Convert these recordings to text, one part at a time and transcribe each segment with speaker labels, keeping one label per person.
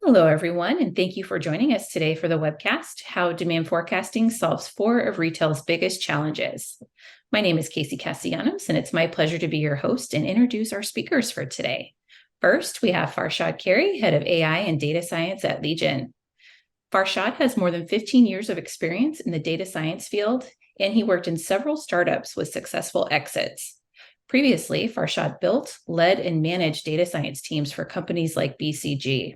Speaker 1: Hello, everyone, and thank you for joining us today for the webcast, How Demand Forecasting Solves Four of Retail's Biggest Challenges. My name is Casey Castellanos, and it's my pleasure to be your host and introduce our speakers for today. First, we have Farshad Carey, Head of AI and Data Science at Legion. Farshad has more than 15 years of experience in the data science field, and he worked in several startups with successful exits. Previously, Farshad built, led, and managed data science teams for companies like BCG.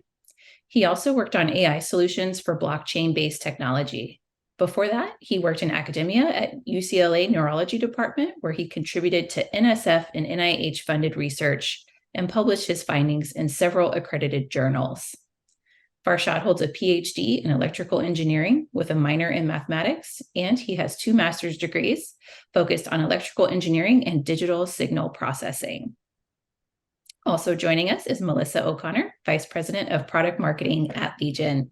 Speaker 1: He also worked on AI solutions for blockchain-based technology. Before that, he worked in academia at UCLA Neurology Department, where he contributed to NSF and NIH-funded research and published his findings in several accredited journals. Farshad holds a PhD in electrical engineering with a minor in mathematics, and he has 2 master's degrees focused on electrical engineering and digital signal processing. Also joining us is Melissa O'Connor, Vice President of Product Marketing at Legion.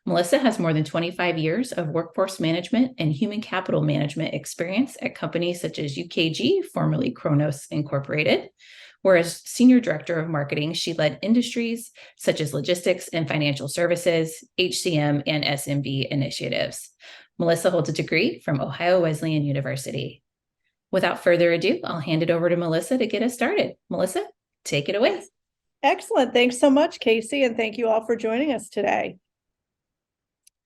Speaker 1: Melissa has more than 25 years of workforce management and human capital management experience at companies such as UKG, formerly Kronos Incorporated, where as Senior Director of Marketing, she led industries such as logistics and financial services, HCM, and SMB initiatives. Melissa holds a degree from Ohio Wesleyan University. Without further ado, I'll hand it over to Melissa to get us started. Melissa, take it away.
Speaker 2: Excellent. Thanks so much, Casey, and thank you all for joining us today.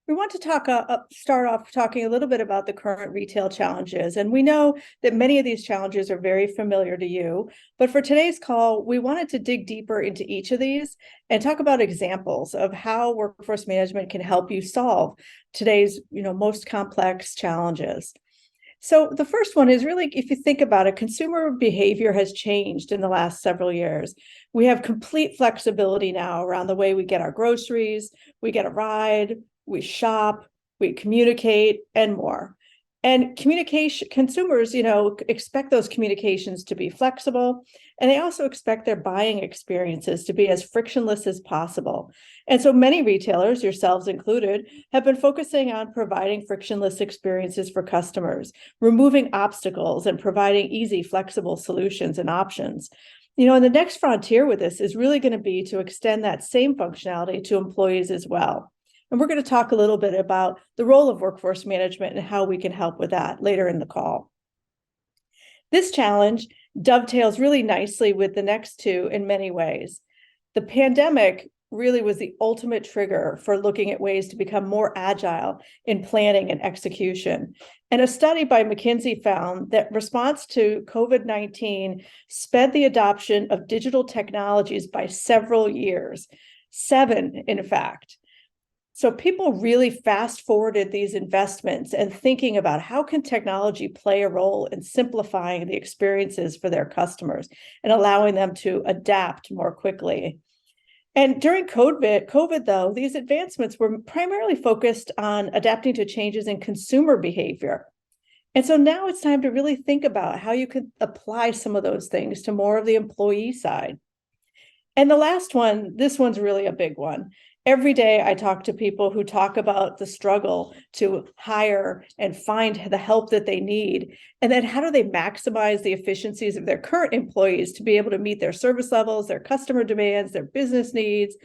Speaker 2: We want to start off talking a little bit about the current retail challenges, and we know that many of these challenges are very familiar to you, but for today's call, we wanted to dig deeper into each of these and talk about examples of how workforce management can help you solve today's most complex challenges. So the first one is really, if you think about it, consumer behavior has changed in the last several years. We have complete flexibility now around the way we get our groceries, we get a ride, we shop, we communicate, and more. And consumers, expect those communications to be flexible, and they also expect their buying experiences to be as frictionless as possible. And so many retailers, yourselves included, have been focusing on providing frictionless experiences for customers, removing obstacles and providing easy, flexible solutions and options. And the next frontier with this is really going to be to extend that same functionality to employees as well. And we're going to talk a little bit about the role of workforce management and how we can help with that later in the call. This challenge dovetails really nicely with the next two in many ways. The pandemic really was the ultimate trigger for looking at ways to become more agile in planning and execution. And a study by McKinsey found that response to COVID-19 sped the adoption of digital technologies by several years, 7, in fact. So people really fast forwarded these investments and thinking about how can technology play a role in simplifying the experiences for their customers and allowing them to adapt more quickly. And during COVID, though, these advancements were primarily focused on adapting to changes in consumer behavior. And so now it's time to really think about how you could apply some of those things to more of the employee side. And the last one, this one's really a big one. Every day I talk to people who talk about the struggle to hire and find the help that they need. And then how do they maximize the efficiencies of their current employees to be able to meet their service levels, their customer demands, their business needs.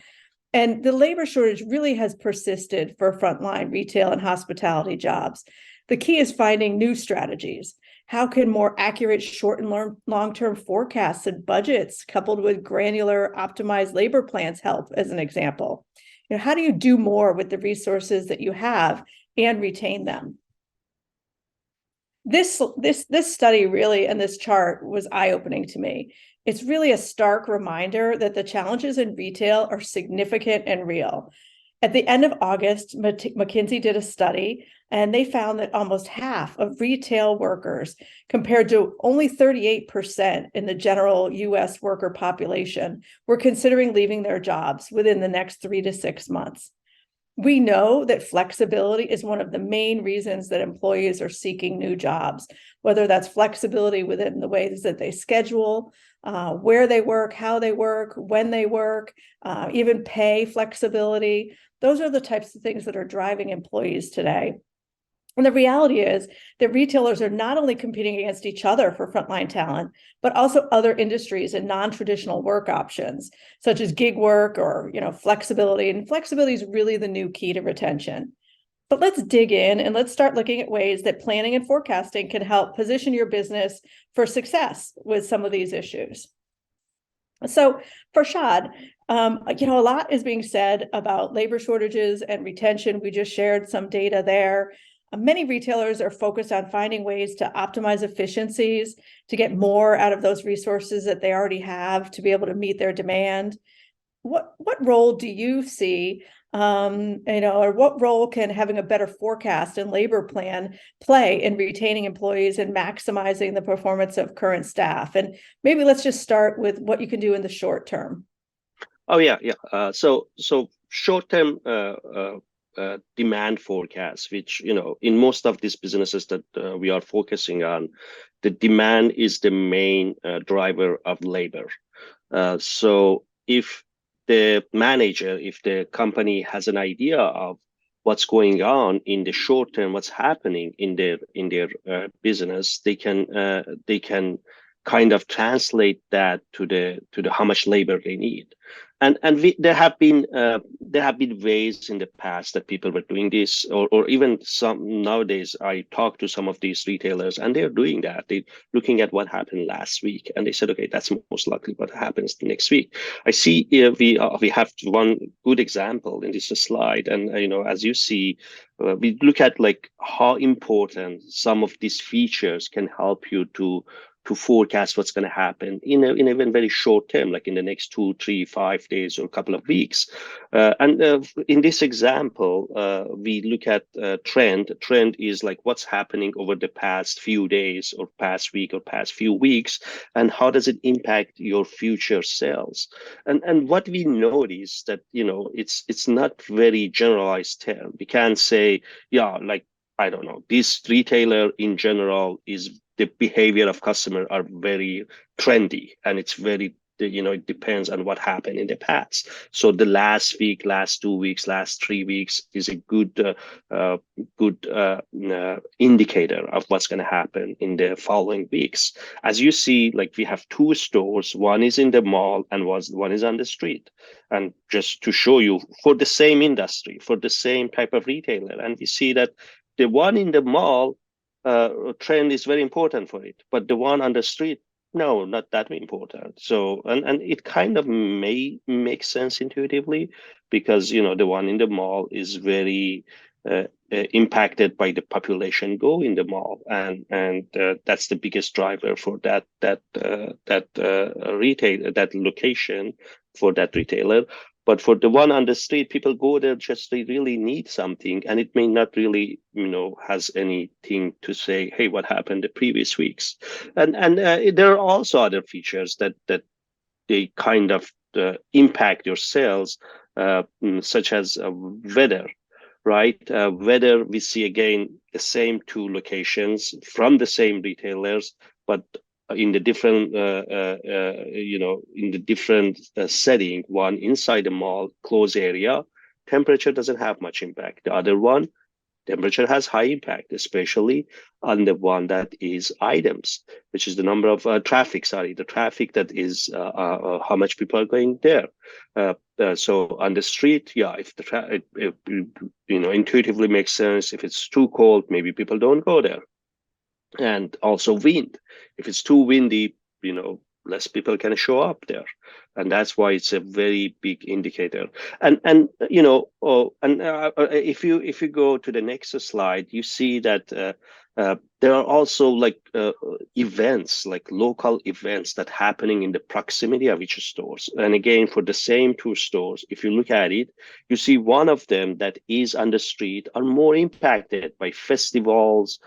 Speaker 2: And the labor shortage really has persisted for frontline retail and hospitality jobs. The key is finding new strategies. How can more accurate short and long-term forecasts and budgets coupled with granular optimized labor plans help, as an example? How do you do more with the resources that you have and retain them? This study really, and this chart was eye-opening to me. It's really a stark reminder that the challenges in retail are significant and real. At the end of August, McKinsey did a study, and they found that almost half of retail workers, compared to only 38% in the general US worker population, were considering leaving their jobs within the next 3 to 6 months. We know that flexibility is one of the main reasons that employees are seeking new jobs, whether that's flexibility within the ways that they schedule, where they work, how they work, when they work, even pay flexibility. Those are the types of things that are driving employees today. And the reality is that retailers are not only competing against each other for frontline talent, but also other industries and non-traditional work options, such as gig work or flexibility. And flexibility is really the new key to retention. But let's dig in and let's start looking at ways that planning and forecasting can help position your business for success with some of these issues. So for Shad, a lot is being said about labor shortages and retention. We just shared some data there. Many retailers are focused on finding ways to optimize efficiencies, to get more out of those resources that they already have to be able to meet their demand. What role do you see, or what role can having a better forecast and labor plan play in retaining employees and maximizing the performance of current staff? And maybe let's just start with what you can do in the short term.
Speaker 3: Oh yeah. So short-term demand forecast, which in most of these businesses that we are focusing on, the demand is the main driver of labor. So if the manager, if the company has an idea of what's going on in the short term, what's happening in their business, they can kind of translate that to the how much labor they need. And there have been ways in the past that people were doing this, or even some nowadays. I talk to some of these retailers, and they're doing that. They're looking at what happened last week, and they said, okay, that's most likely what happens the next week. I see we have one good example in this slide, and as you see, we look at like how important some of these features can help you to forecast what's going to happen in even very short term, like in the next 2, 3, 5 days or a couple of weeks. In this example, we look at trend. Trend is like what's happening over the past few days or past week or past few weeks, and how does it impact your future sales? And what we notice that it's not very generalized term. We can't say, yeah, like I don't know, this retailer in general is the behavior of customer are very trendy, and it's very it depends on what happened in the past. So the last week, last 2 weeks, last 3 weeks is a good indicator of what's going to happen in the following weeks. As you see, like we have 2 stores, one is in the mall and one is on the street. And just to show you, for the same industry, for the same type of retailer, and we see that the one in the mall trend is very important for it, but the one on the street, no, not that important. So, and it kind of may make sense intuitively, because the one in the mall is very impacted by the population go in the mall, and that's the biggest driver for that retail, that location for that retailer. But for the one on the street, people go there just they really need something, and it may not really, has anything to say, hey, what happened the previous weeks? And there are also other features that they kind of impact your sales, such as weather, right? Weather, we see again the same 2 locations from the same retailers, but in the different setting. One inside the mall, closed area, temperature doesn't have much impact. The other one, temperature has high impact, especially on the one that is items, which is the number of the traffic that is how much people are going there. So on the street, yeah, if if intuitively makes sense. If it's too cold, maybe people don't go there. And also wind. If it's too windy, less people can show up there, and that's why it's a very big indicator. And if you go to the next slide, you see that there are also like events, like local events that happening in the proximity of each stores. And again, for the same 2 stores, if you look at it, you see one of them that is on the street are more impacted by festivals,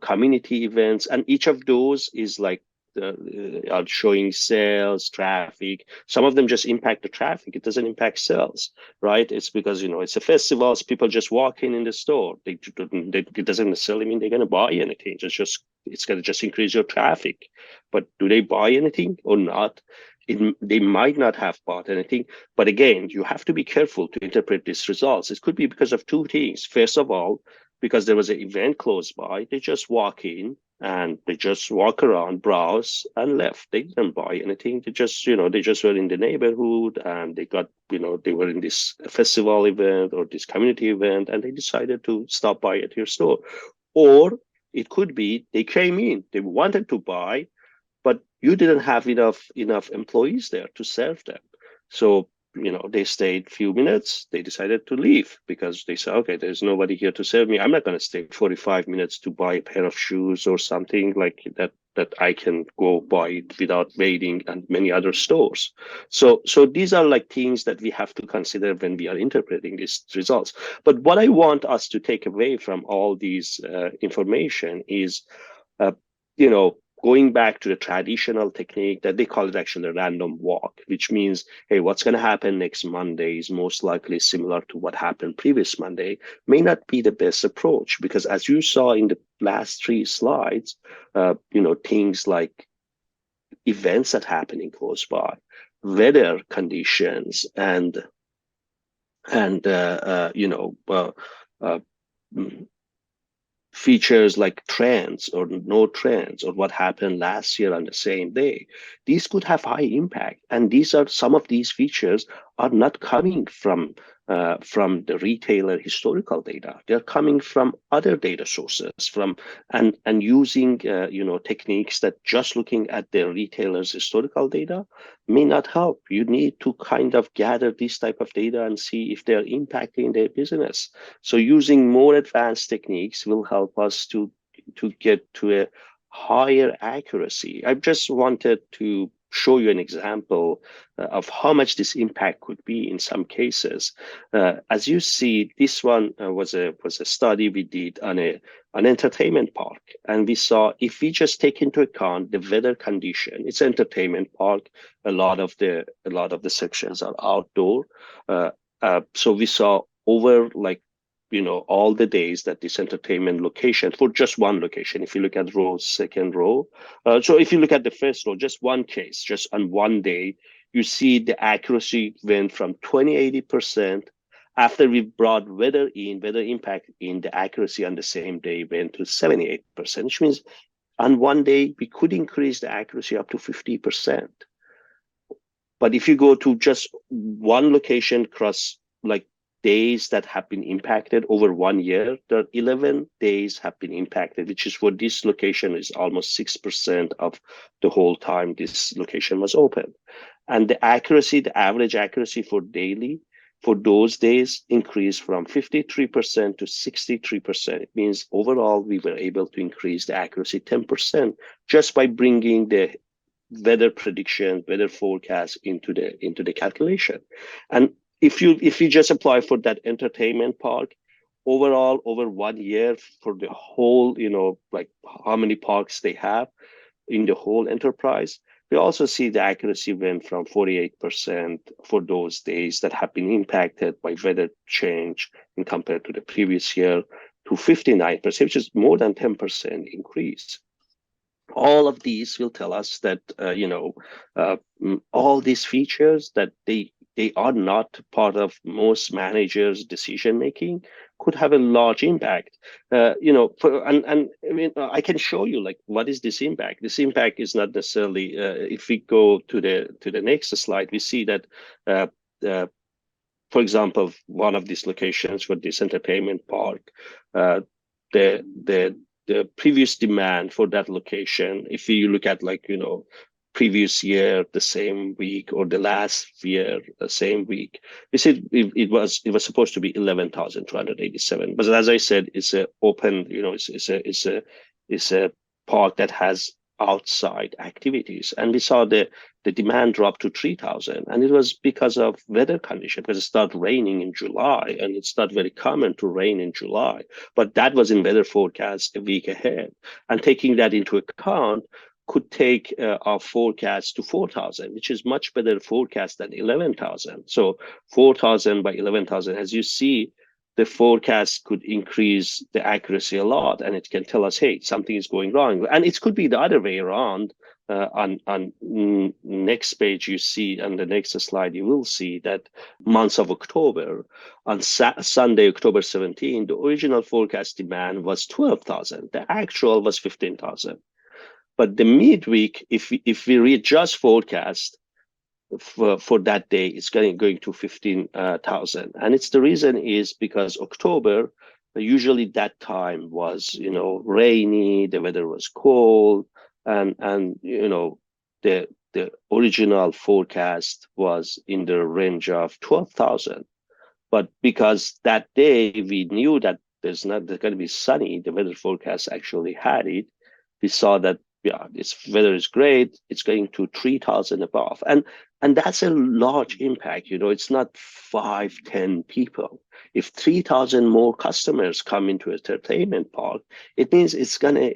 Speaker 3: community events, and each of those is like are showing sales, traffic. Some of them just impact the traffic. It doesn't impact sales, right? It's because, it's a festival. So people just walk in the store. It doesn't necessarily mean they're going to buy anything. It's going to just increase your traffic. But do they buy anything or not? They might not have bought anything. But again, you have to be careful to interpret these results. It could be because of 2 things. First of all, because there was an event close by, they just walk in and they just walk around, browse, and left. They didn't buy anything. They just, they just were in the neighborhood and they got, they were in this festival event or this community event and they decided to stop by at your store. Or it could be they came in, they wanted to buy, but you didn't have enough employees there to serve them. So, they stayed a few minutes, they decided to leave because they said, okay, there's nobody here to serve me. I'm not going to stay 45 minutes to buy a pair of shoes or something like that I can go buy without waiting at many other stores. So these are like things that we have to consider when we are interpreting these results. But what I want us to take away from all these information is, going back to the traditional technique that they call it actually a random walk, which means, hey, what's going to happen next Monday is most likely similar to what happened previous Monday, may not be the best approach, because as you saw in the last 3 slides, things like events that happening close by, weather conditions, and features like trends or no trends or what happened last year on the same day. These could have high impact. And some of these features are not coming from the retailer historical data. They're coming from other data sources and using techniques that just looking at the retailer's historical data may not help. You need to kind of gather this type of data and see if they're impacting their business. So using more advanced techniques will help us to get to a higher accuracy. I just wanted to show you an example of how much this impact could be in some cases. As you see, this one was a study we did on an entertainment park, and we saw if we just take into account the weather condition, it's an entertainment park. A lot of the sections are outdoor, so we saw over all the days that this entertainment location, for just one location, if you look at second row, so if you look at the first row, just one case, just on one day, you see the accuracy went from 80%. After we brought weather impact in, the accuracy on the same day went to 78%, which means on one day, we could increase the accuracy up to 50%. But if you go to just one location across days that have been impacted over 1 year, there are 11 days have been impacted, which is for this location is almost 6% of the whole time this location was open. And the average accuracy for those days increased from 53% to 63%. It means overall, we were able to increase the accuracy 10% just by bringing the weather prediction, weather forecast into the calculation. And if you just apply for that entertainment park, overall over 1 year for the whole, how many parks they have in the whole enterprise, we also see the accuracy went from 48% for those days that have been impacted by weather change in compared to the previous year to 59%, which is more than 10% increase. All of these will tell us that, all these features that they are not part of most managers' decision making could have a large impact. I can show you what is this impact. This impact is not necessarily. If we go to the next slide, we see that, for example, one of these locations for this entertainment park, the previous demand for that location, if you look at previous year the same week or the last year the same week, we said it was supposed to be 11,287, but as I said, it's a open, it's a park that has outside activities, and we saw the demand drop to 3,000, and it was because of weather condition, because it started raining in July, and it's not very common to rain in July, but that was in weather forecast a week ahead, and taking that into account could take our forecast to 4,000, which is much better forecast than 11,000. So 4,000 by 11,000, as you see, the forecast could increase the accuracy a lot, and it can tell us, hey, something is going wrong. And it could be the other way around. on next page, you see on the next slide, you will see that months of October, on Sunday, October 17, the original forecast demand was 12,000. The actual was 15,000. But the midweek, if we readjust forecast for that day, it's going to 15,000. And it's the reason is because October, usually that time was, rainy, the weather was cold, and the original forecast was in the range of 12,000. But because that day we knew that there's going to be sunny, the weather forecast actually had it. We saw that this weather is great. It's going to 3,000 above, and that's a large impact. It's not 5-10 people. If 3,000 more customers come into entertainment park, it means it's gonna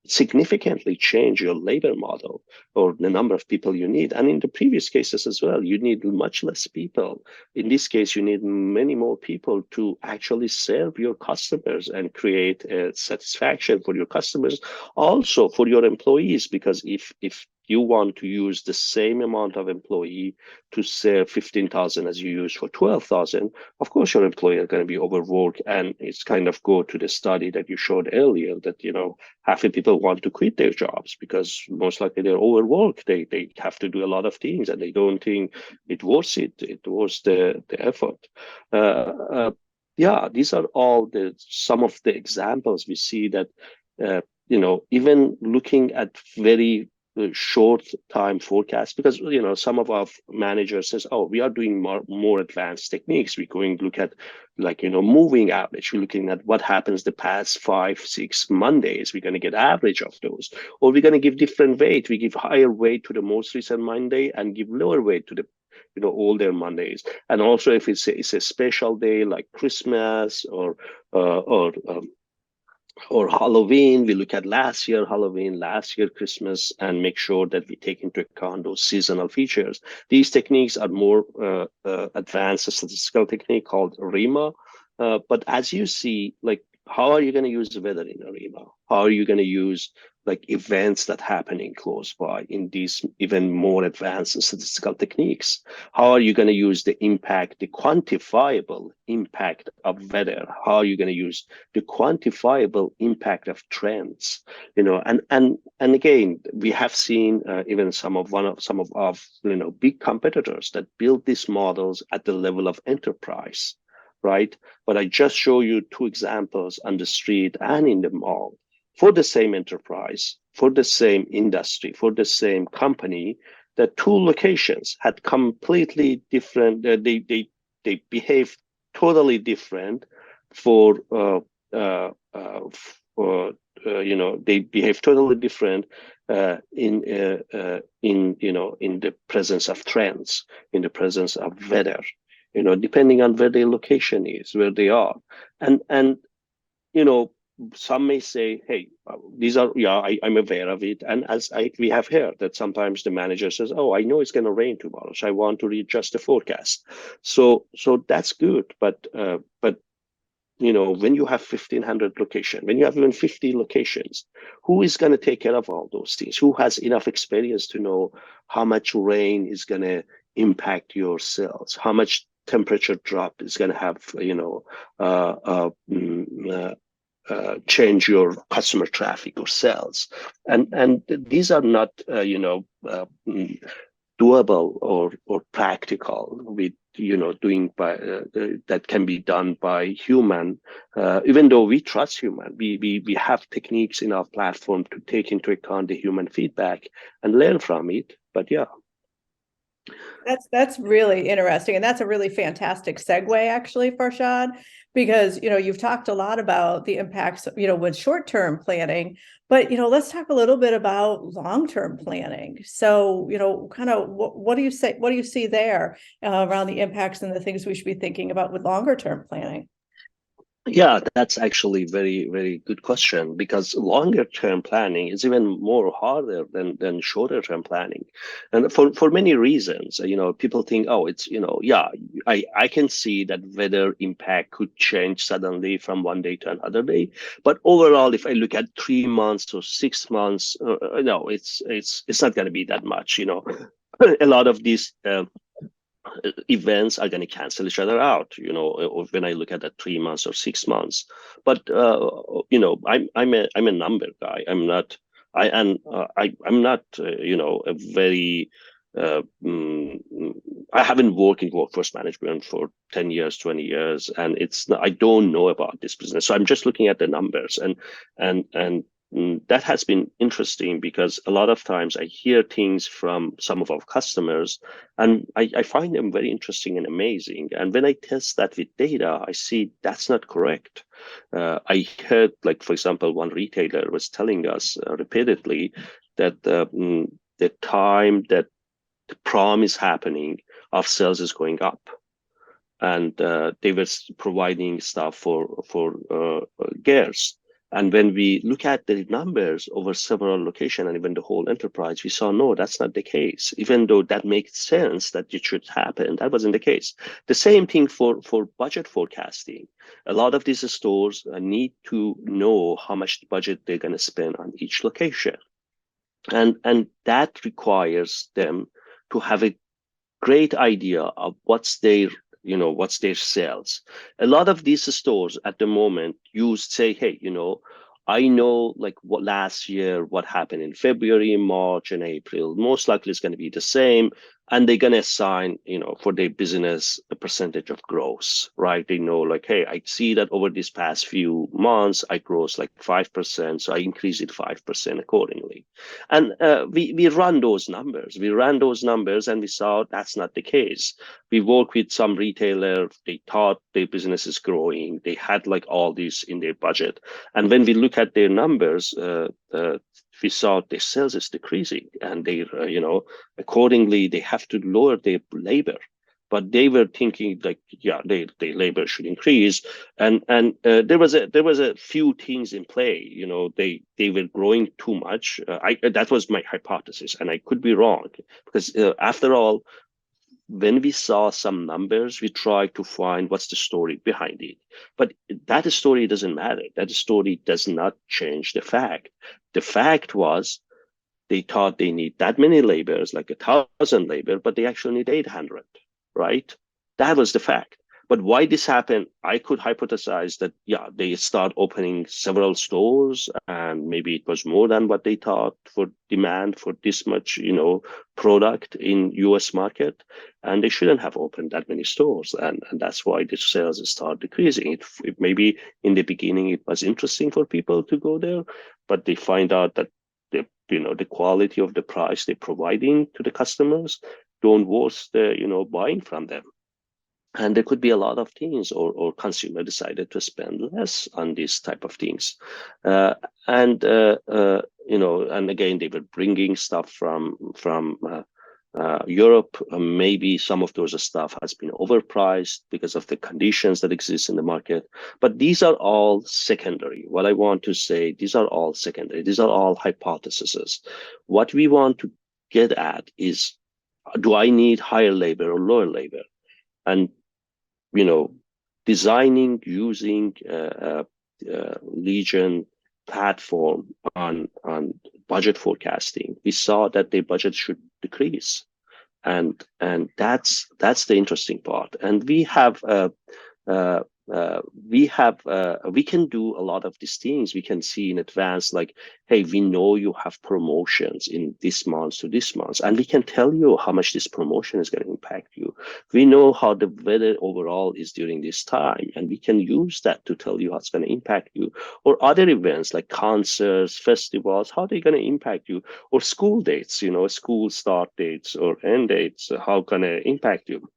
Speaker 3: significantly change your labor model or the number of people you need. And in the previous cases as well, you need much less people. In this case, you need many more people to actually serve your customers and create satisfaction for your customers, also for your employees, because if you want to use the same amount of employee to serve 15,000 as you use for 12,000, of course your employee are going to be overworked. And it's kind of go to the study that you showed earlier that, half the people want to quit their jobs because most likely they're overworked. They have to do a lot of things and they don't think it worth it. It was the effort. These are all some of the examples we see that, even looking at very short time forecast, because some of our managers says, oh, we are doing more advanced techniques. We're going to look at moving average. We're looking at what happens the past 5-6 Mondays. We're going to get average of those, or we're going to give different weight. We give higher weight to the most recent Monday and give lower weight to the older Mondays. And also if it's a special day like Christmas or Halloween, we look at last year Halloween, last year Christmas, and make sure that we take into account those seasonal features. These techniques are more advanced statistical technique called REMA. But as you see, how are you going to use the weather in REMA? How are you going to use events that happening close by in these even more advanced statistical techniques? How are you going to use the impact, the quantifiable impact of weather? How are you going to use the quantifiable impact of trends? And again, we have seen even some of our big competitors that build these models at the level of enterprise, right? But I just show you two examples on the street and in the mall. For the same enterprise, for the same industry, for the same company, the two locations had completely different. They behave totally different. They behave totally different in the presence of trends, in the presence of weather. Depending on where their location is, where they are, and some may say, hey, these are, I'm aware of it. And we have heard that sometimes the manager says, oh, I know it's going to rain tomorrow, so I want to readjust the forecast. So that's good. But when you have 1,500 locations, when you have even 50 locations, who is going to take care of all those things? Who has enough experience to know how much rain is going to impact your sales? How much temperature drop is going to have, change your customer traffic or sales, and these are not doable or practical with doing by that can be done by human. Even though we trust human, we have techniques in our platform to take into account the human feedback and learn from it. But
Speaker 2: That's really interesting. And that's a really fantastic segue, actually, Farshad, because, you've talked a lot about the impacts, with short-term planning, but, let's talk a little bit about long-term planning. So, kind of what do you say, what do you see there around the impacts and the things we should be thinking about with longer-term planning?
Speaker 3: Yeah, that's actually very, very good question, because longer term planning is even more harder than shorter term planning. And for many reasons, people think, oh, it's, yeah, I can see that weather impact could change suddenly from one day to another day. But overall, if I look at 3 months or 6 months, no, it's not going to be that much, A lot of these events are going to cancel each other out, or when I look at that 3 months or 6 months. But I'm a number guy. I'm not. I'm not. A very. Mm, I haven't worked in workforce management for 10 years, 20 years, and I don't know about this business. So I'm just looking at the numbers, and that has been interesting, because a lot of times I hear things from some of our customers, and I find them very interesting and amazing. And when I test that with data, I see that's not correct. I heard, like, for example, one retailer was telling us repeatedly that the time that the prom is happening, our sales is going up. And they were providing stuff for girls. And when we look at the numbers over several locations and even the whole enterprise, we saw, no, that's not the case. Even though that makes sense that it should happen, that wasn't the case. The same thing for budget forecasting. A lot of these stores need to know how much budget they're going to spend on each location. And that requires them to have a great idea of what's their sales. A lot of these stores at the moment use say, hey, I know, like, what last year, what happened in February, March, and April, most likely it's going to be the same. And they're going to assign, for their business, a percentage of gross, right? They know, like, hey, I see that over these past few months, I gross like 5%. So I increase it 5% accordingly. And we run those numbers. And we saw that's not the case. We work with some retailer. They thought their business is growing. They had like all this in their budget. And when we look at their numbers, we saw their sales is decreasing, and they, accordingly, they have to lower their labor. But they were thinking, like, yeah, their labor should increase, and there was a few things in play. They were growing too much. That was my hypothesis, and I could be wrong, because after all, when we saw some numbers, we tried to find what's the story behind it. But that story doesn't matter. That story does not change the fact. The fact was they thought they need that many laborers, like 1,000 labor, but they actually need 800, right? That was the fact. But why this happened, I could hypothesize that, yeah, they start opening several stores, and maybe it was more than what they thought for demand for this much, product in US market. And they shouldn't have opened that many stores. And that's why the sales start decreasing. It maybe in the beginning, it was interesting for people to go there, but they find out that the quality of the price they're providing to the customers don't worth the buying from them. And there could be a lot of things, or consumer decided to spend less on these type of things. And again, they were bringing stuff from Europe. Maybe some of those stuff has been overpriced because of the conditions that exist in the market. But these are all secondary. What I want to say, these are all secondary. These are all hypotheses. What we want to get at is, do I need higher labor or lower labor? And designing using Legion platform on budget forecasting, we saw that the budget should decrease, and that's the interesting part. And uh, we can do a lot of these things. We can see in advance, like, hey, we know you have promotions in this month to this month, and we can tell you how much this promotion is going to impact you. We know how the weather overall is during this time, and we can use that to tell you how it's going to impact you. Or other events like concerts, festivals, how they're going to impact you. Or school dates, school start dates or end dates, how going to impact you.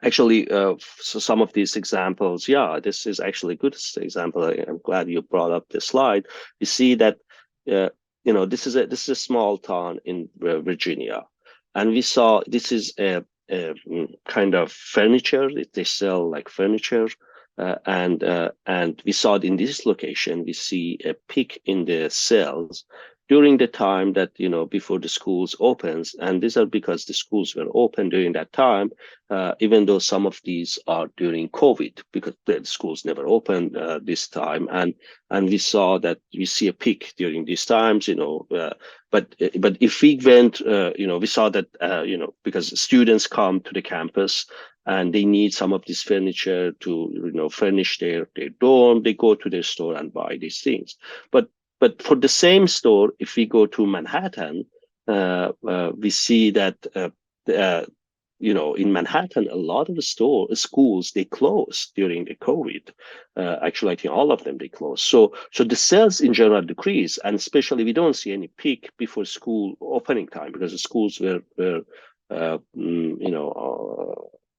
Speaker 3: Actually, so some of these examples, yeah, this is actually a good example. I'm glad you brought up this slide. You see that, this is a small town in Virginia, and we saw this is a kind of furniture. They sell like furniture, and we saw it in this location. We see a peak in the sales during the time that, before the schools opens, and these are because the schools were open during that time, even though some of these are during COVID, because the schools never opened this time, and we saw that we see a peak during these times, but if we went, we saw that, because students come to the campus and they need some of this furniture to, furnish their dorm, they go to their store and buy these things. But for the same store, if we go to Manhattan, we see that in Manhattan, a lot of the schools, they closed during the COVID. Actually, I think all of them they closed. So the sales in general decrease, and especially we don't see any peak before school opening time because the schools were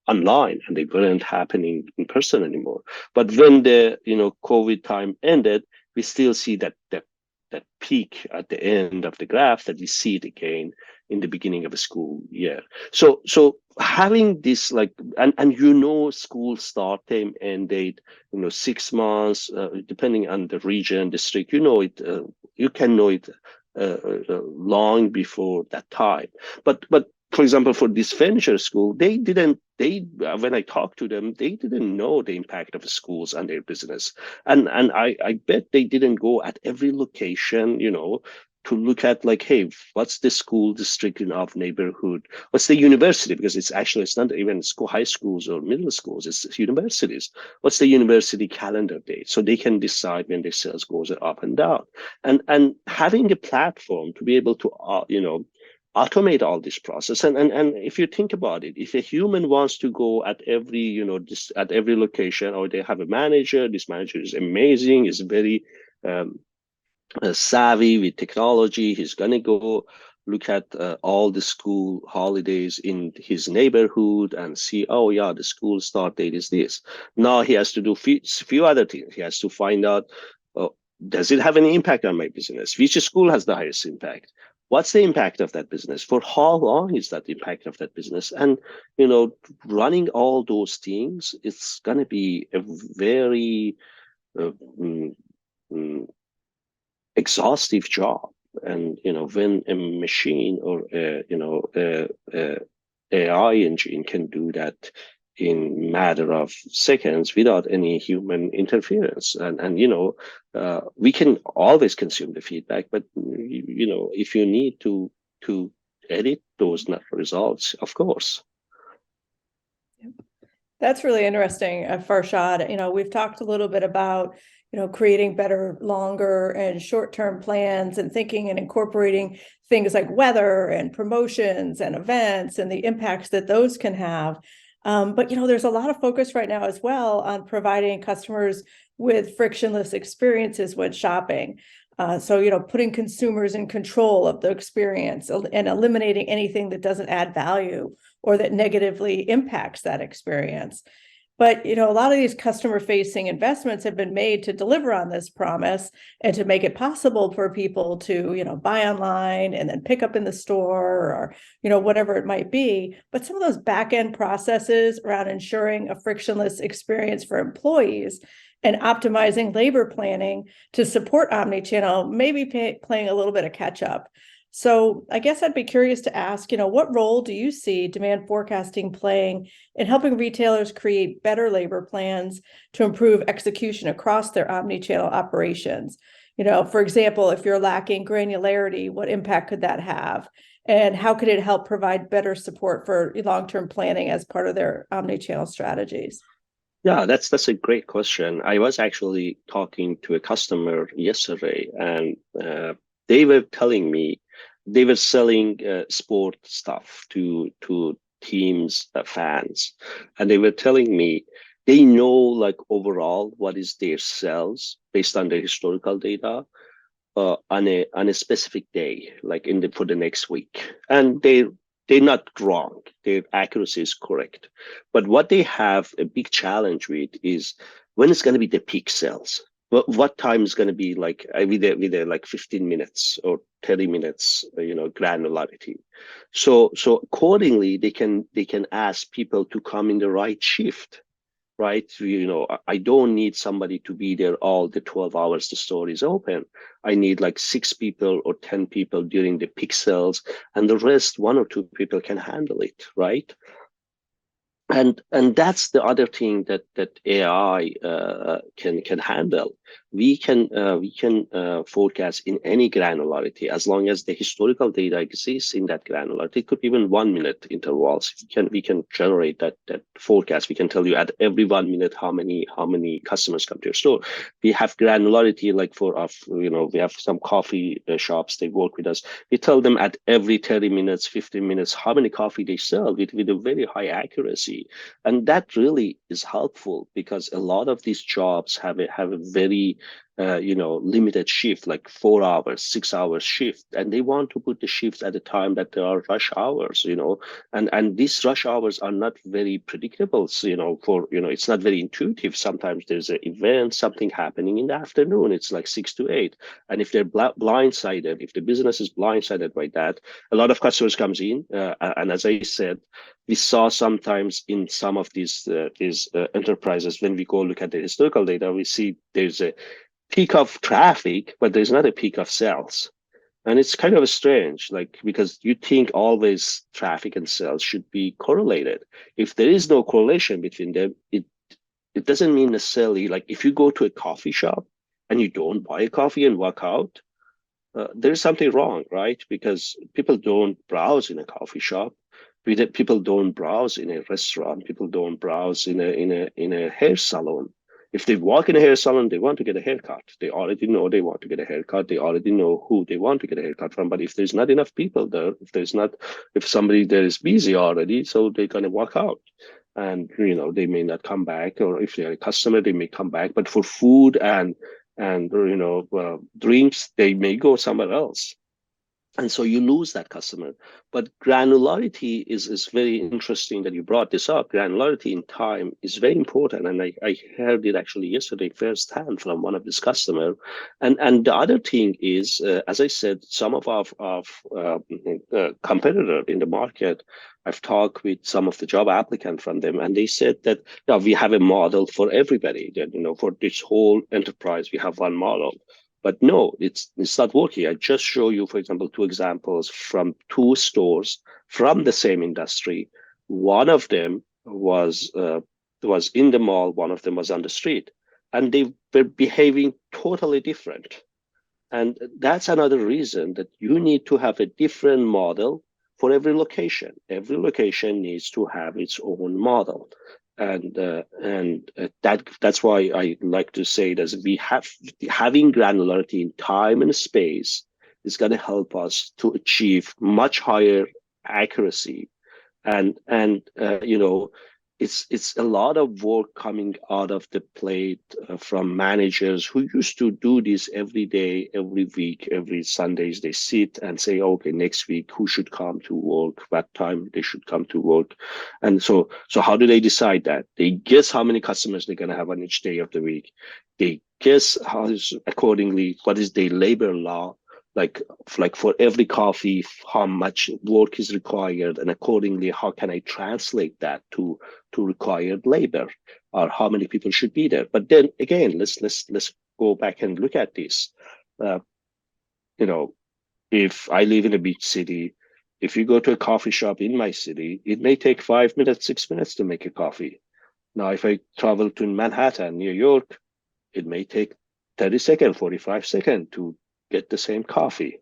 Speaker 3: online and they weren't happening in person anymore. But when the COVID time ended, we still see that peak at the end of the graph that we see it again in the beginning of a school year. So having this and school start time, end date, 6 months, depending on the region, district, it, you can know it long before that time. But for example, for this furniture school, when I talked to them, they didn't know the impact of the schools on their business. And I bet they didn't go at every location, to look at hey, what's the school district in our neighborhood? What's the university? Because it's not even high schools or middle schools, it's universities. What's the university calendar date? So they can decide when their sales goes up and down. And having a platform to be able to, automate all this process. And if you think about it, if a human wants to go at every, at every location, or they have a manager, this manager is amazing, is very savvy with technology, he's going to go look at all the school holidays in his neighborhood and see, oh yeah, the school start date is this. Now he has to do few other things. He has to find out, does it have any impact on my business? Which school has the highest impact? What's the impact of that business? For how long is that impact of that business? And, running all those things, it's going to be a very exhaustive job. And, when a machine or, AI engine can do that in matter of seconds without any human interference. And we can always consume the feedback, but if you need to edit those results, of course.
Speaker 2: That's really interesting, Farshad. We've talked a little bit about creating better longer and short-term plans and thinking and incorporating things like weather and promotions and events and the impacts that those can have. But there's a lot of focus right now as well on providing customers with frictionless experiences when shopping. So putting consumers in control of the experience and eliminating anything that doesn't add value or that negatively impacts that experience. But a lot of these customer-facing investments have been made to deliver on this promise and to make it possible for people to, buy online and then pick up in the store or, whatever it might be. But some of those back-end processes around ensuring a frictionless experience for employees and optimizing labor planning to support omnichannel may be playing a little bit of catch-up. So I guess I'd be curious to ask, what role do you see demand forecasting playing in helping retailers create better labor plans to improve execution across their omnichannel operations? For example, if you're lacking granularity, what impact could that have? And how could it help provide better support for long-term planning as part of their omnichannel strategies?
Speaker 3: Yeah, that's a great question. I was actually talking to a customer yesterday, and they were telling me they were selling sport stuff to teams, fans, and they were telling me they know overall what is their sales based on their historical data on a specific day, for the next week, and they're not wrong. Their accuracy is correct, but what they have a big challenge with is when it's going to be the peak sales. What time is going to be with 15 minutes or 30 minutes, granularity. So accordingly, they can ask people to come in the right shift right? I don't need somebody to be there all the 12 hours the store is open. I need like 6 people or 10 people during the peak sales, and the rest, 1 or 2 people can handle it, right? And that's the other thing that AI can handle. We can forecast in any granularity as long as the historical data exists in that granularity. It could be even 1 minute intervals. We can generate that forecast. We can tell you at every 1 minute how many customers come to your store. We have granularity like for our we have some coffee shops, they work with us. We tell them at every 30 minutes, 15 minutes how many coffee they sell with a very high accuracy. And that really is helpful because a lot of these jobs have a very limited shift, like 4 hours, 6 hours shift, and they want to put the shifts at a time that there are rush hours, and these rush hours are not very predictable. So, it's not very intuitive. Sometimes there's an event, something happening in the afternoon. It's like 6 to 8, and if they're blindsided, if the business is blindsided by that, a lot of customers comes in, and as I said, we saw sometimes in some of these enterprises, when we go look at the historical data, we see there's a peak of traffic, but there's not a peak of sales. And it's kind of strange, like, because you think always traffic and sales should be correlated. If there is no correlation between them, it doesn't mean necessarily, like, if you go to a coffee shop and you don't buy a coffee and walk out, there's something wrong, right? Because people don't browse in a coffee shop. People don't browse in a restaurant. People don't browse in a hair salon. If they walk in a hair salon, they want to get a haircut. They already know they want to get a haircut. They already know who they want to get a haircut from. But if there's not enough people there, if somebody there is busy already, so they're gonna walk out. And they may not come back, or if they're a customer, they may come back. But for food and drinks, they may go somewhere else. And so you lose that customer. But granularity is very interesting that you brought this up. Granularity in time is very important. And I heard it actually yesterday firsthand from one of this customer. And the other thing is, as I said, some of our competitor in the market, I've talked with some of the job applicant from them, and they said that we have a model for everybody. That for this whole enterprise, we have one model. But no, it's not working. I just show you, for example, 2 examples from 2 stores from the same industry. One of them was in the mall, one of them was on the street, and they were behaving totally different. And that's another reason that you need to have a different model for every location. Every location needs to have its own model. And that's why I like to say that having granularity in time and space is going to help us to achieve much higher accuracy, and it's a lot of work coming out of the plate from managers who used to do this every day, every week, every Sundays. They sit and say, okay, next week, who should come to work? What time they should come to work? And so how do they decide that? They guess how many customers they're going to have on each day of the week. They guess accordingly, what is the labor law? Like for every coffee, how much work is required, and accordingly, how can I translate that to required labor, or how many people should be there? But then again, let's go back and look at this. If I live in a big city, if you go to a coffee shop in my city, it may take 5 minutes, 6 minutes to make a coffee. Now, if I travel to Manhattan, New York, it may take 30 seconds, 45 seconds to get the same coffee,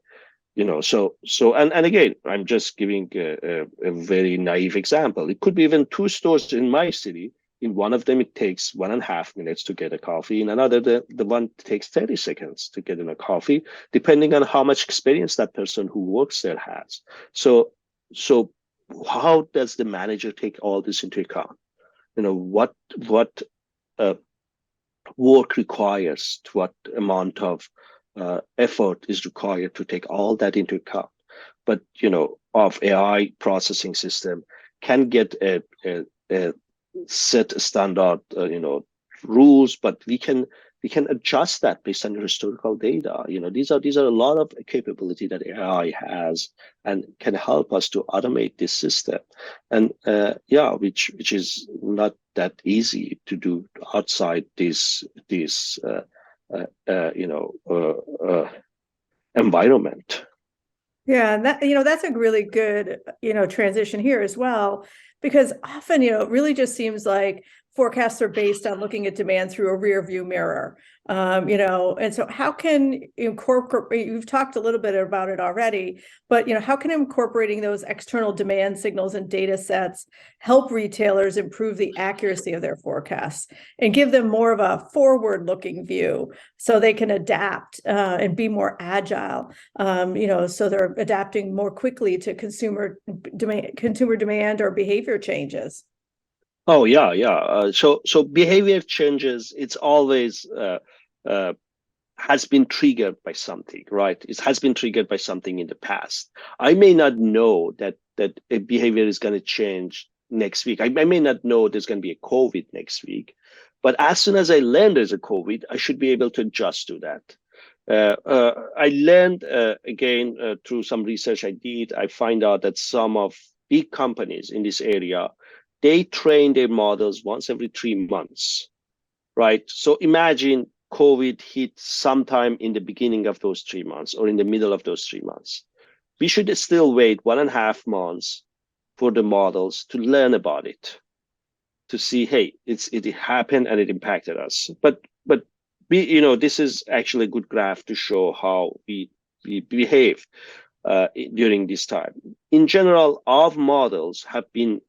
Speaker 3: so and again, I'm just giving a very naive example. It could be even 2 stores in my city. In one of them, it takes 1.5 minutes to get a coffee. In another, the one takes 30 seconds to get in a coffee, depending on how much experience that person who works there has. So how does the manager take all this into account? What work requires, what amount of effort is required to take all that into account. But of AI processing system can get a set standard rules, but we can we can adjust that based on your historical data. These are a lot of capability that AI has and can help us to automate this system. And which is not that easy to do outside this environment.
Speaker 2: Yeah, and that's a really good, transition here as well, because often, it really just seems like forecasts are based on looking at demand through a rear view mirror. And so how can incorporate, you've talked a little bit about it already, but how can incorporating those external demand signals and data sets help retailers improve the accuracy of their forecasts and give them more of a forward-looking view so they can adapt and be more agile, so they're adapting more quickly to consumer demand or behavior changes?
Speaker 3: Oh yeah. So behavior changes. It's always has been triggered by something, right? It has been triggered by something in the past. I may not know that a behavior is going to change next week. I may not know there's going to be a COVID next week, but as soon as I learn there's a COVID, I should be able to adjust to that. I learned again through some research I did. I find out that some of big companies in this area, they train their models once every 3 months, right? So imagine COVID hit sometime in the beginning of those 3 months or in the middle of those 3 months. We should still wait 1.5 months for the models to learn about it, to see, hey, it happened and it impacted us. But this is actually a good graph to show how we behave during this time. In general, our models are being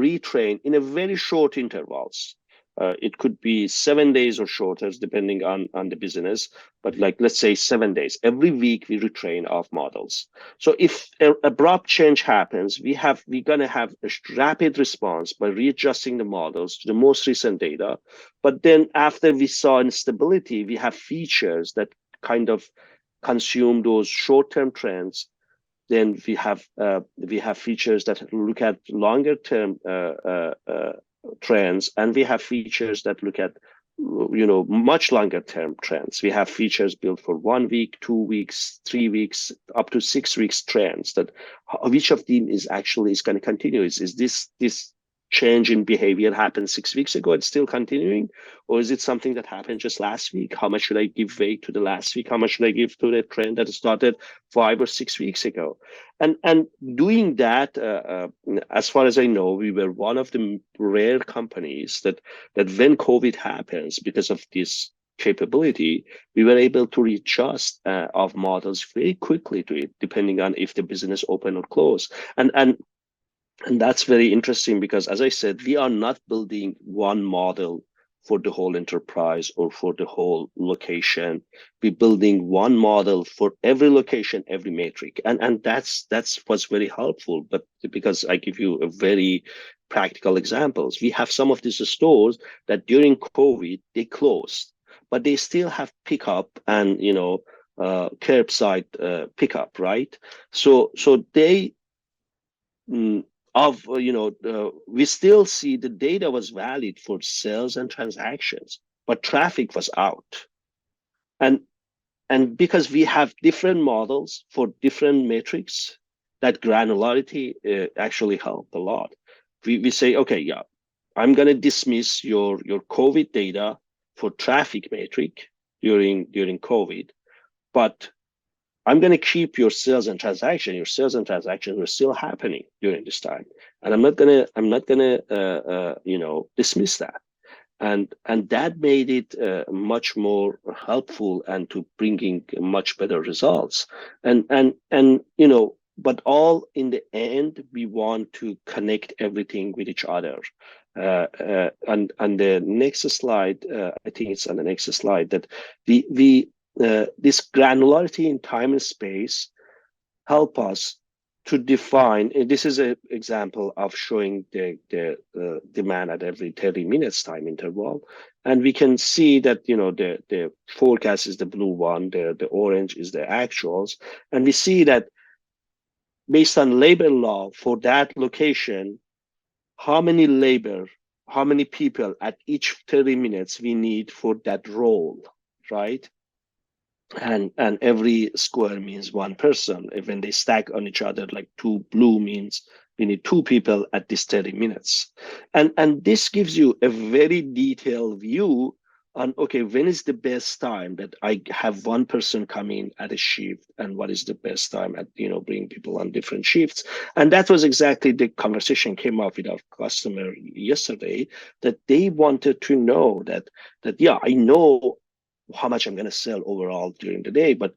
Speaker 3: retrained in a very short intervals. It could be 7 days or shorter, depending on the business, but let's say 7 days. Every week we retrain our models. So if an abrupt change happens, we're gonna have a rapid response by readjusting the models to the most recent data. But then after we saw instability, we have features that kind of consume those short-term trends. Then we have features that look at longer-term trends, and we have features that look at much longer-term trends. We have features built for 1 week, 2 weeks, 3 weeks, up to 6 weeks trends. That which of them is going to continue? Is this change in behavior happened 6 weeks ago and still continuing, or is it something that happened just last week? How much should I give weight to the last week? How much should I give to the trend that started 5 or 6 weeks ago? And doing that, as far as I know, we were one of the rare companies that when COVID happens, because of this capability, we were able to readjust our models very quickly to it, depending on if the business open or close. And that's very interesting because, as I said, we are not building one model for the whole enterprise or for the whole location. We're building one model for every location, every metric. And that's what's very helpful. But because I give you a very practical examples, we have some of these stores that during COVID, they closed, but they still have pickup and, curbside pickup, right? So they, we still see the data was valid for sales and transactions, but traffic was out. And because we have different models for different metrics, that granularity actually helped a lot. We say, okay, yeah, I'm going to dismiss your COVID data for traffic metric during COVID, but I'm going to keep your sales and transaction. Your sales and transactions are still happening during this time, and I'm not going to dismiss that. And that made it much more helpful and to bringing much better results. But all in the end, we want to connect everything with each other. And the next slide, I think it's on the next slide, that this granularity in time and space help us to define. This is an example of showing the demand at every 30 minutes time interval, and we can see that the forecast is the blue one, the orange is the actuals, and we see that based on labor law for that location, how how many people at each 30 minutes we need for that role, right? And every square means one person. When they stack on each other, like 2 blue means we need 2 people at this 30 minutes. And this gives you a very detailed view on, okay, when is the best time that I have one person come in at a shift, and what is the best time at, bring people on different shifts. And that was exactly the conversation came up with our customer yesterday, that they wanted to know that yeah, I know how much I'm going to sell overall during the day, but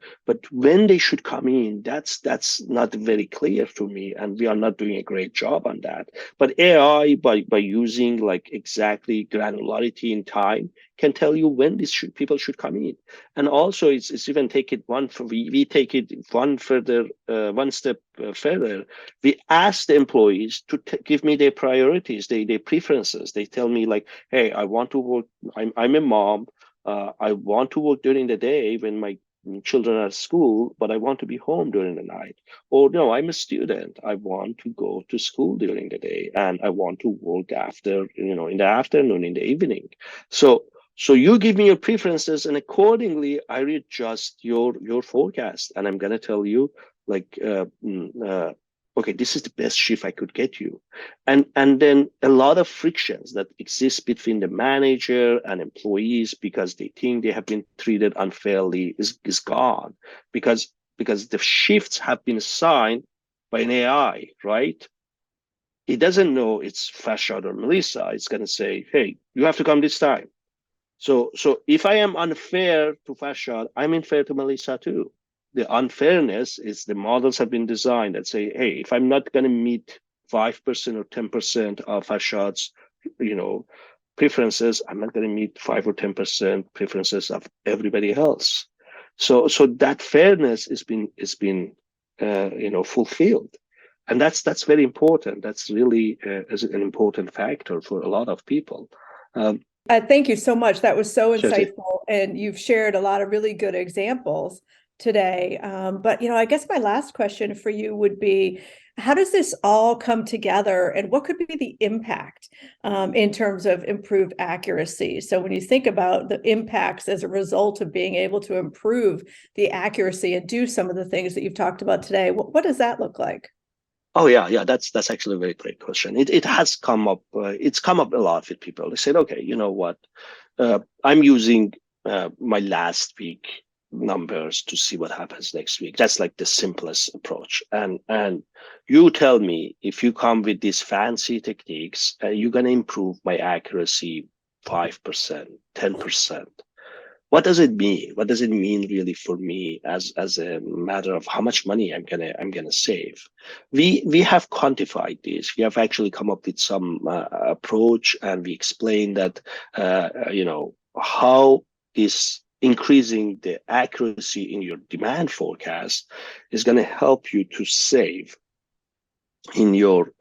Speaker 3: when they should come in, that's not very clear to me, and we are not doing a great job on that. But AI, by using like exactly granularity in time, can tell you when people should come in. And also, it's even take it we take it one step further. We ask the employees to give me their priorities, their preferences. They tell me like, hey, I want to work. I'm a mom. I want to work during the day when my children are at school, but I want to be home during the night. Or no, I'm a student. I want to go to school during the day, and I want to work after, in the afternoon, in the evening. So you give me your preferences, and accordingly, I readjust your forecast, and I'm gonna tell you like, okay, this is the best shift I could get you. And then a lot of frictions that exist between the manager and employees because they think they have been treated unfairly is gone, because the shifts have been assigned by an AI, right? It doesn't know it's Farshad or Melissa. It's going to say, hey, you have to come this time. So if I am unfair to Farshad, I'm unfair to Melissa too. The unfairness is the models have been designed that say, hey, if I'm not going to meet 5% or 10% of Farshad's, preferences, I'm not going to meet 5 or 10% preferences of everybody else. So that fairness is been fulfilled, and that's very important. That's really is an important factor for a lot of people.
Speaker 2: Thank you so much. That was so
Speaker 3: Sure.
Speaker 2: insightful, and you've shared a lot of really good examples today. But I guess my last question for you would be, how does this all come together, and what could be the impact in terms of improved accuracy? So when you think about the impacts as a result of being able to improve the accuracy and do some of the things that you've talked about today, what does that look like?
Speaker 3: Oh yeah, that's actually a very great question. It has come up. It's come up a lot with people. They said, okay, you know what? I'm using my last week numbers to see what happens next week. That's like the simplest approach. And you tell me, if you come with these fancy techniques, you're gonna improve my accuracy 5%, 10%. What does it mean? What does it mean really for me as a matter of how much money I'm gonna save? We have quantified this. We have actually come up with some approach, and we explain that how is increasing the accuracy in your demand forecast is going to help you to save in your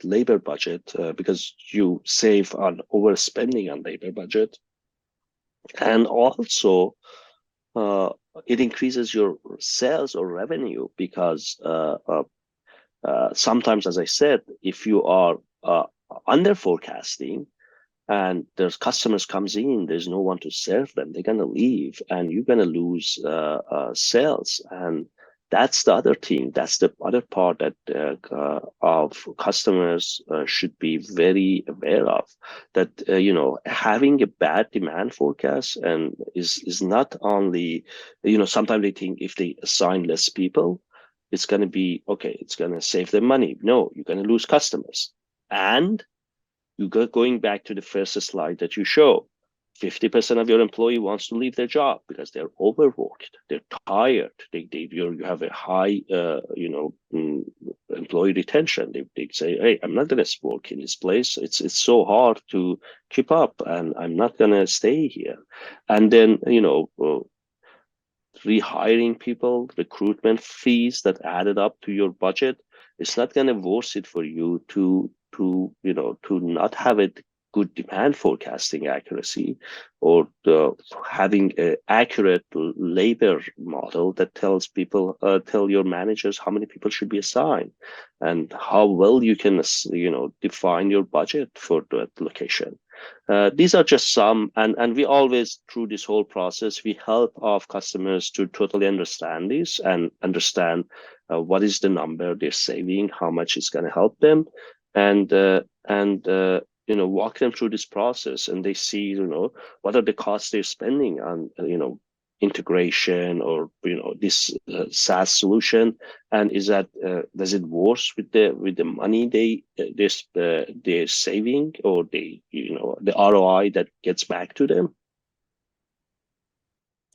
Speaker 3: labor budget, because you save on overspending on labor budget. And also, it increases your sales or revenue, because sometimes, as I said, if you are under forecasting and there's customers comes in, there's no one to serve them, they're going to leave, and you're going to lose sales. And that's the other thing. That's the other part that of customers should be very aware of. That having a bad demand forecast and is not only, sometimes they think if they assign less people, it's going to be okay. It's going to save them money. No, you're going to lose customers. And going back to the first slide that you show, 50% of your employee wants to leave their job because they're overworked, they're tired, you have a high employee retention. They say, hey, I'm not going to work in this place. It's so hard to keep up, and I'm not going to stay here. And then rehiring people, recruitment fees that added up to your budget, it's not going to worth it for you to not have it good demand forecasting accuracy, or having an accurate labor model that tells people, tell your managers how many people should be assigned, and how well you can, define your budget for that location. These are just some, and we always, through this whole process, we help our customers to totally understand this and understand what is the number they're saving, how much it's going to help them, and walk them through this process, and they see, what are the costs they're spending on, integration, or this SaaS solution, and is that does it work with the money they're saving, or the ROI that gets back to them.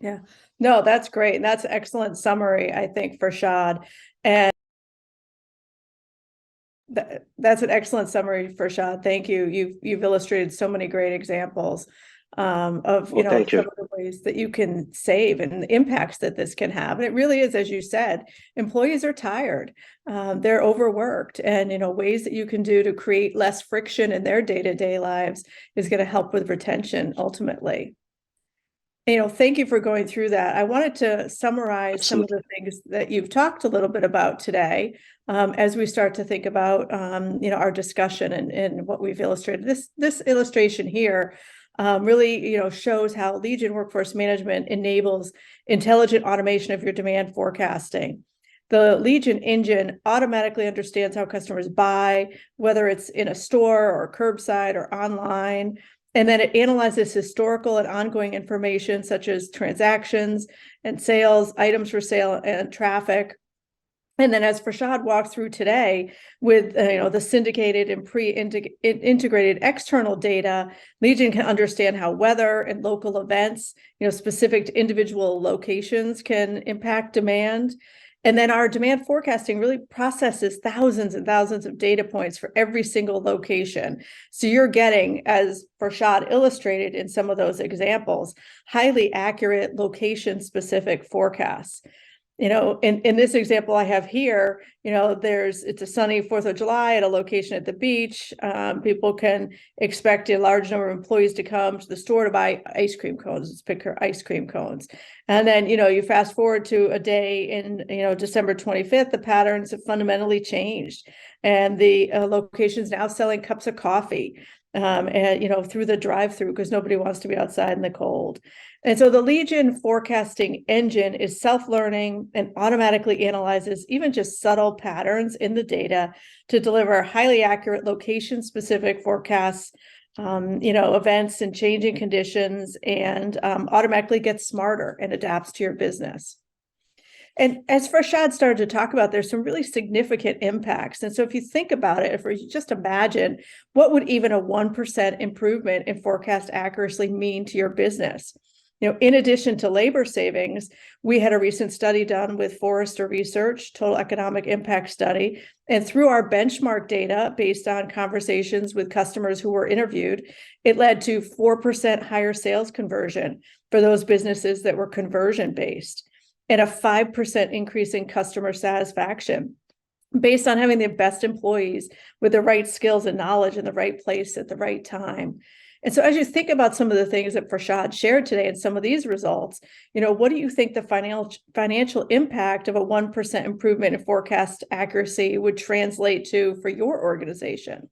Speaker 2: Yeah, no, that's great. And that's an excellent summary, I think, Farshad. And that's an excellent summary, Farshad. Thank you. You've illustrated so many great examples of some of the ways that you can save and the impacts that this can have. And it really is, as you said, employees are tired, they're overworked, and ways that you can do to create less friction in their day-to-day lives is going to help with retention ultimately. Thank you for going through that. I wanted to summarize some of the things that you've talked a little bit about today, as we start to think about our discussion and what we've illustrated. This illustration here really shows how Legion Workforce Management enables intelligent automation of your demand forecasting. The Legion engine automatically understands how customers buy, whether it's in a store or curbside or online. And then it analyzes historical and ongoing information such as transactions and sales, items for sale, and traffic. And then, as Farshad walked through today, with the syndicated and pre-integrated external data, Legion can understand how weather and local events, specific to individual locations, can impact demand. And then our demand forecasting really processes thousands and thousands of data points for every single location. So you're getting, as Farshad illustrated in some of those examples, highly accurate location-specific forecasts. In this example I have here, it's a sunny 4th of July at a location at the beach. People can expect a large number of employees to come to the store to buy ice cream cones. Let's pick her ice cream cones. And then, you fast forward to a day in, December 25th, the patterns have fundamentally changed. And the location's now selling cups of coffee, and, through the drive-through, because nobody wants to be outside in the cold. And so the Legion forecasting engine is self-learning and automatically analyzes even just subtle patterns in the data to deliver highly accurate location-specific forecasts, events and changing conditions, and automatically gets smarter and adapts to your business. And as Farshad started to talk about, there's some really significant impacts. And so if you think about it, if you just imagine, what would even a 1% improvement in forecast accuracy mean to your business? In addition to labor savings, we had a recent study done with Forrester Research, Total Economic Impact Study. And through our benchmark data, based on conversations with customers who were interviewed, it led to 4% higher sales conversion for those businesses that were conversion-based, and a 5% increase in customer satisfaction based on having the best employees with the right skills and knowledge in the right place at the right time. And so as you think about some of the things that Farshad shared today and some of these results, what do you think the financial impact of a 1% improvement in forecast accuracy would translate to for your organization?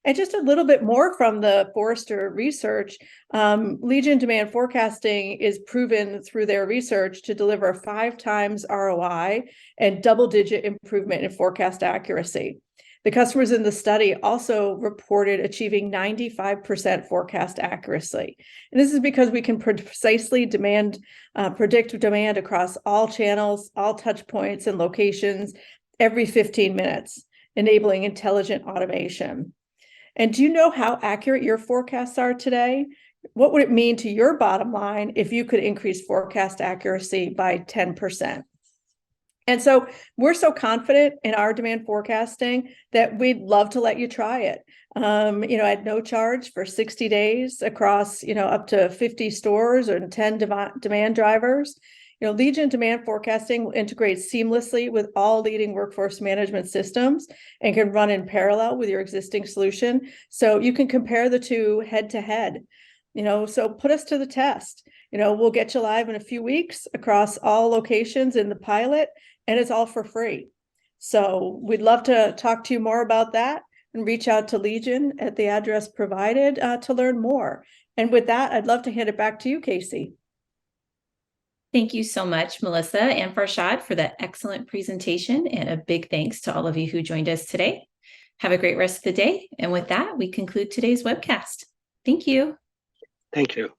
Speaker 2: And just a little bit more from the Forrester research, Legion demand forecasting is proven through their research to deliver 5 times ROI and double-digit improvement in forecast accuracy. The customers in the study also reported achieving 95% forecast accuracy. And this is because we can precisely predict demand across all channels, all touch points and locations every 15 minutes, enabling intelligent automation. And do you know how accurate your forecasts are today? What would it mean to your bottom line if you could increase forecast accuracy by 10%? And so we're so confident in our demand forecasting that we'd love to let you try it. At no charge for 60 days across, up to 50 stores and 10 demand drivers. Legion demand forecasting will integrate seamlessly with all leading workforce management systems and can run in parallel with your existing solution. So you can compare the two head to head. So put us to the test. We'll get you live in a few weeks across all locations in the pilot, and it's all for free. So we'd love to talk to you more about that, and reach out to Legion at the address provided to learn more. And with that, I'd love to hand it back to you, Casey.
Speaker 1: Thank you so much, Melissa and Farshad, for that excellent presentation, and a big thanks to all of you who joined us today. Have a great rest of the day. And with that, we conclude today's webcast. Thank you.
Speaker 3: Thank you.